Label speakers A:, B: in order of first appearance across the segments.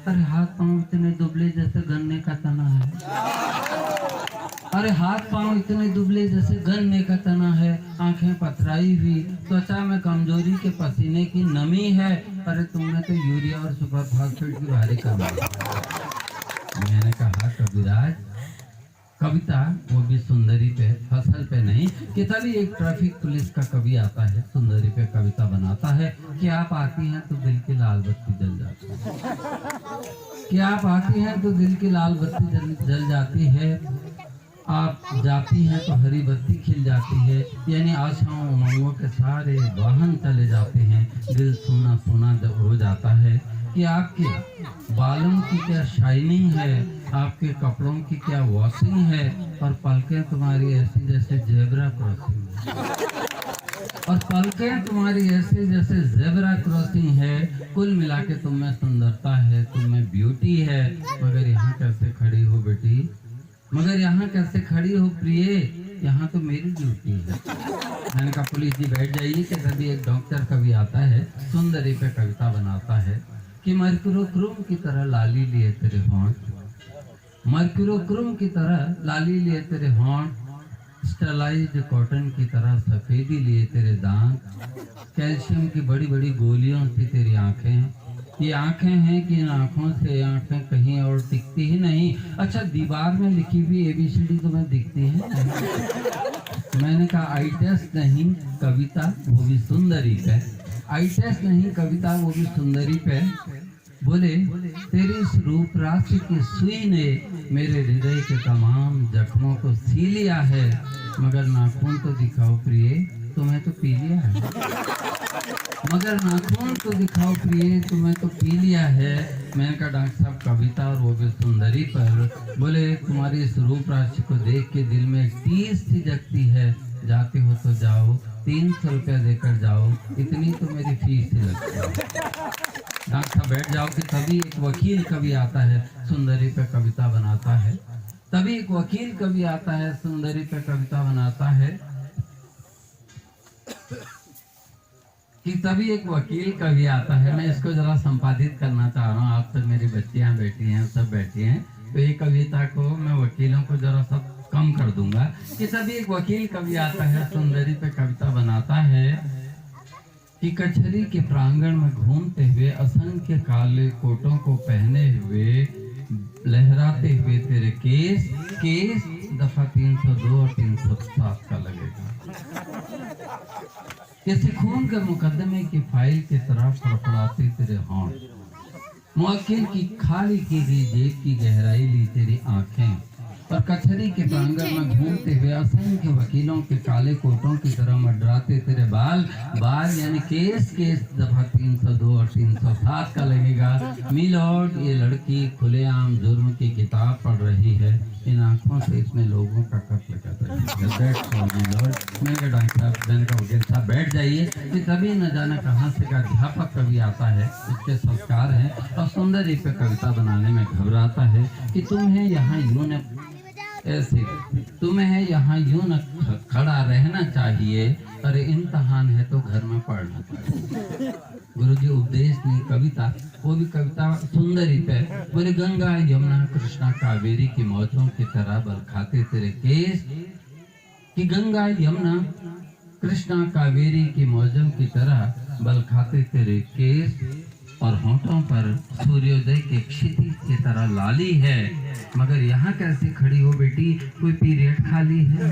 A: अरे हाथ पांव इतने दुबले जैसे गन्ने का तना है। अरे हाथ पांव इतने दुबले जैसे गन्ने का तना है, आंखें पथराई हुई, त्वचा में कमजोरी के पसीने की नमी है। अरे तुमने तो यूरिया और सुपर फास्फेट की भारी कमी। मैंने कहा कविराज, कविता वो भी सुंदरी पे, फसल पे नहीं। कि तभी एक ट्रैफिक पुलिस का कवि आता है, सुंदरी पे कविता बनाता है कि आप आती हैं तो दिल की लाल बत्ती जल जाती है, कि आप आती हैं तो दिल की लाल बत्ती जल जाती है, आप जाती हैं तो हरी बत्ती खिल जाती है। यानी आशाओं उमंगों के सारे वाहन चले जाते हैं, दिल सूना सूना जब हो जाता है। कि आपके बालों की क्या शाइनिंग है, आपके कपड़ों की क्या वॉशिंग है, और पलकें तुम्हारी ऐसी जैसे जेब्रा क्रॉसिंग, और पलकें तुम्हारी ऐसे जैसे जेब्रा क्रॉसिंग है। कुल मिला के तुम में सुंदरता है, तुम में ब्यूटी है। मगर यहाँ कैसे खड़ी हो बेटी, मगर यहाँ कैसे खड़ी हो प्रिय, यहाँ तो मेरी ड्यूटी है। मैंने कहा पुलिस जी बैठ जाइए। कि तभी एक डॉक्टर कभी आता है, सुंदरी पे कविता बनाता है कि मर्क्यूरोक्रोम की तरह लाली लिए तेरे होंठ, मर्क्यूरोक्रोम की तरह लाली लिए तेरे होंठ, स्टरलाइज्ड कॉटन की तरह सफेदी लिए तेरे दांत, कैल्शियम की बड़ी बड़ी गोलियों से तेरी आंखें। ये आंखें हैं कि इन आंखों से आंखें कहीं और दिखती ही नहीं। अच्छा, दीवार में लिखी हुई ABCD तुम्हें दिखती है? मैंने कहा आई टेस्ट नहीं कविता वो भी सुंदरी पे, आई टेस्ट नहीं कविता वो भी सुंदरी पे। बोले तेरी इस रूप राशि की सुई ने मेरे हृदय के तमाम जख्मों को सी लिया है। मगर नाखून तो दिखाओ प्रिय, तुम्हें तो पी लिया है। मगर नाखून तो दिखाओ प्रिय, तुम्हें तो पी लिया है। मैंने कहा डॉक्टर साहब कविता और वो भी सुंदरी पर। बोले तुम्हारी इस रूप राशि को देख के दिल में टीस सी जगती है। जाते हो तो जाओ, 300 रुपया देकर जाओ, इतनी तो मेरी फीस ही लगती है। डॉक्टर साहब बैठ जाओ। कि तभी एक वकील कवि आता है, सुंदरी पे कविता बनाता है। तभी एक वकील कवि आता है, सुंदरी पे कविता बनाता है। कि तभी एक वकील कवि आता है। मैं इसको जरा संपादित करना चाह रहा हूँ, आप सब मेरी बच्चियां बैठी हैं, सब बैठी हैं, तो ये कविता को मैं वकीलों को जरा सब कम कर दूंगा। कि तभी एक वकील कवि आता है, सुंदरी पे कविता बनाता है कि कचहरी के प्रांगण में घूमते हुए, असंख्य काले कोटों को पहने हुए, लहराते हुए तेरे केस, केस दफा 302 और 307 का लगेगा। किसी खून के मुकदमे की फाइल की तरह फड़फड़ाते तेरे होंठ, मुवक्किल की खाली की गई जेब की गहराई ली तेरी आंखें, और कचहरी के प्रांगण में घूमते हुए असंख्य वकीलों के काले कोटों की तरह मंडराते तेरे बाल, बाल यानी केस, केस दफा 302 और 307 का लगेगा। मिलॉर्ड ये लड़की खुलेआम जुर्म की किताब पढ़ रही है, इन आंखों से इतने लोगों का कत्ल कर रही है। मैंने कहा डॉक्टर साहब, मैंने कहा वकील साहब बैठ जाइए। कि तभी न जाने कहाँ से का अध्यापक कवि आता है, उसके संस्कार हैं, और सुंदरी पे कविता बनाने में घबराता है। कि तुम्हें यहाँ यूं न ऐसे, तुम्हें यहाँ यूं न खड़ा रहना चाहिए, अरे इम्तहान है तो घर में पढ़ना चाहिए। गुरुजी उपदेश नहीं कविता, वो भी कविता सुंदरी पे। बोले गंगा यमुना कृष्णा कावेरी की मौजों की तरह बलखाते तेरे केस। कि गंगा यमुना कृष्णा कावेरी की मौजों की तरह बलखाते तेरे केस, और होंठों पर सूर्योदय के क्षितिज की तरह लाली है। मगर यहाँ कैसे खड़ी हो बेटी, कोई पीरियड खाली है?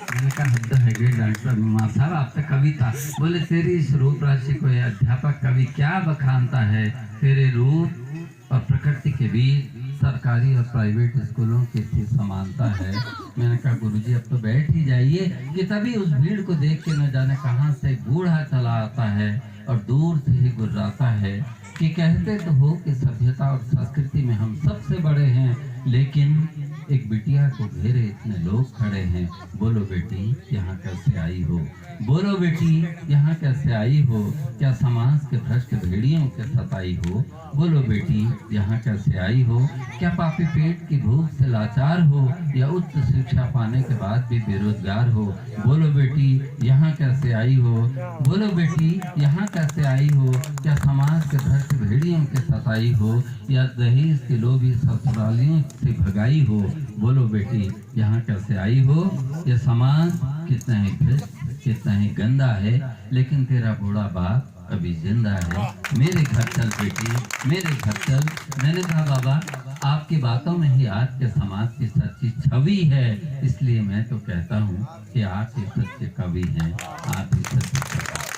A: मैंने कहा हद है डॉक्टर माँ साहब, आप तो कविता। बोले तेरी इस रूप राशि को यह अध्यापक कवि क्या बखानता है। तेरे रूप और प्रकृति के बीच सरकारी और प्राइवेट स्कूलों की सी समानता है। मैंने कहा गुरुजी अब तो बैठ ही जाइए। कि तभी उस भीड़ को देख के न जाने कहां से बूढ़ा चला आता है, और दूर से ही गुर्राता है। कि कहते तो हो कि सभ्यता और संस्कृति में हम सबसे बड़े हैं, लेकिन एक बिटिया को घेरे इतने लोग खड़े हैं। बोलो बेटी यहाँ कैसे आई हो, बोलो बेटी यहाँ कैसे आई हो। क्या समाज के भ्रष्ट भेड़ियों के सताई हो, बोलो बेटी यहाँ कैसे आई हो। क्या पापी पेट की भूख से लाचार हो, या उच्च शिक्षा पाने के बाद भी बेरोजगार हो। बोलो बेटी यहाँ कैसे आई हो, बोलो बेटी यहाँ कैसे आई हो। क्या समाज के भ्रष्ट भेड़ियों के फसाई हो या दहेज के लोभी ससुरालियों से भगाई हो। बोलो बेटी यहाँ कैसे आई हो? ये समाज कितना ही भ्रष्ट, कितना ही गंदा है, लेकिन तेरा बूढ़ा बाप अभी जिंदा है। मेरे घर चल बेटी, मेरे घर चल। मैंने कहा बाबा आपकी बातों में ही आज के समाज की सच्ची छवि है, इसलिए मैं तो कहता हूँ कि आप ही सच्चे कवि हैं, आप ही सच्चे कवि।